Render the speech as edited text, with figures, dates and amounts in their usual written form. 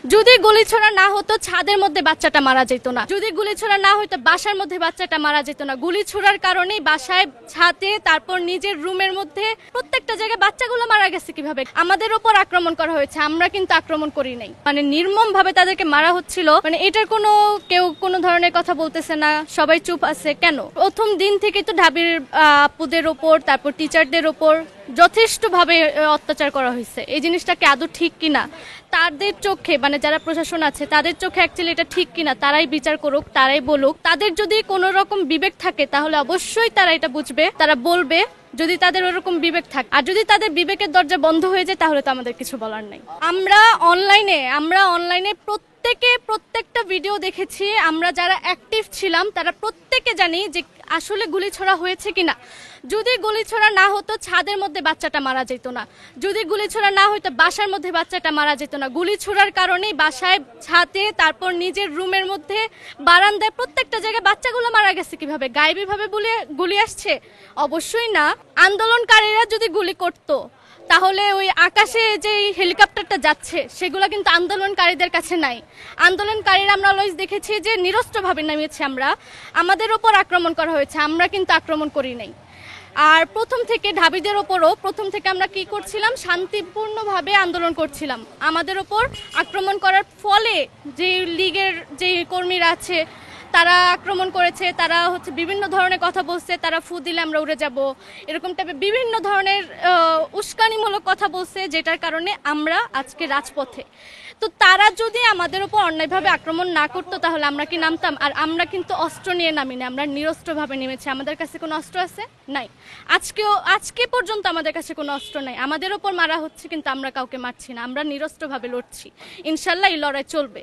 যদি গুলি ছোড়া না হতো ছাদের মধ্যে বাচ্চাটা মারা যেত না, যদি গুলি ছোড়া না হতো বাসার মধ্যে বাচ্চাটা মারা যেত না। গুলি ছোড়ার কারণেই বাসায়, ছাদে, তারপর নিজের রুমের মধ্যে প্রত্যেকটা জায়গায় বাচ্চাগুলো মারা গেছে। কিভাবে? আমাদের উপর আক্রমণ করা হয়েছে, আমরা কিন্তু আক্রমণ করি নাই। মানে নির্মম ভাবে তাদেরকে মারা হচ্ছিল, মানে এটার কেউ কোনো ধরনের কথা বলতেছে না, সবাই চুপ আছে। কেন? প্রথম দিন থেকে তো ঢাবির আপুদের ওপর, তারপর টিচারদের ওপর যথেষ্ট ভাবে অত্যাচার করা হয়েছে। এই জিনিসটাকে আদৌ ঠিক কিনা তাদের চোখে, মানে যারা প্রশাসন আছে তাদের চোখে অ্যাকচুয়ালি এটা ঠিক কিনা তারাই বিচার করুক, তারাই বলুক। তাদের যদি কোনো রকম বিবেক থাকে তাহলে অবশ্যই তারা এটা বুঝবে, তারা বলবে, যদি তাদের ওরকম বিবেক থাকে। আর যদি তাদের বিবেকের দরজা বন্ধ হয়ে যায় তাহলে তো আমাদের কিছু বলার নেই। আমরা অনলাইনে প্রত্যেকটা ভিডিও দেখেছি। আমরা যারা অ্যাক্টিভ ছিলাম তারা প্রত্যেকে জানি যে আসলে গুলি ছোড়া হয়েছে কিনা। যদি গুলি ছোড়া না হতো ছাদের মধ্যে বাচ্চাটা মারা যেত না, যদি গুলি ছোড়া না হতো বাসার মধ্যে বাচ্চাটা মারা যেত না। গুলি ছোড়ার কারণেই বাসায়, ছাদে, তারপর নিজের রুমের মধ্যে, বারান্দায় প্রত্যেকটা জায়গায় বাচ্চাগুলো মারা গেছে। কিভাবে? গায়েবীভাবে গুলি আসছে? অবশ্যই না। আন্দোলনকারীরা যদি গুলি করতো তাহলে ওই আকাশে যে হেলিকপ্টারটা যাচ্ছে সেগুলো কিন্তু আন্দোলনকারীদের কাছে নাই। আন্দোলনকারীরা আমরা অলওয়েজ দেখেছি যে নিরস্ত্রভাবে নামিয়েছে। আমাদের ওপর আক্রমণ করা হয়েছে, আমরা কিন্তু আক্রমণ করি নাই। আর প্রথম থেকে ঢাবিদের ওপরও প্রথম থেকে আমরা কি করছিলাম, শান্তিপূর্ণভাবে আন্দোলন করছিলাম। আমাদের ওপর আক্রমণ করার ফলে যে লীগের যে কর্মীরা আছে তারা আক্রমণ করেছে, তারা বিভিন্ন ধরনের কথা বলছে, তারা ফু দিলে আমরা উড়ে যাব, এরকম টাইপের বিভিন্ন ধরনের উস্কানিমূলক কথা বলছে, যেটার কারণে আমরা আজকে রাজপথে। তো তারা যদি আমাদের উপর অন্যায়ভাবে আক্রমণ না করতো তাহলে আমরা কি নামতাম? আর আমরা কিন্তু অস্ত্র নিয়ে নামিনি, আমরা নিরস্ত্রভাবে নেমেছি। আমাদের কাছে কোনো অস্ত্র আছে? নাই। আজকে পর্যন্ত আমাদের কাছে কোনো অস্ত্র নাই। আমাদের উপর মারা হচ্ছে কিন্তু আমরা কাউকে মারছি না, আমরা নিরস্ত্রভাবে লড়ছি। ইনশাল্লাহ এই লড়াই চলবে।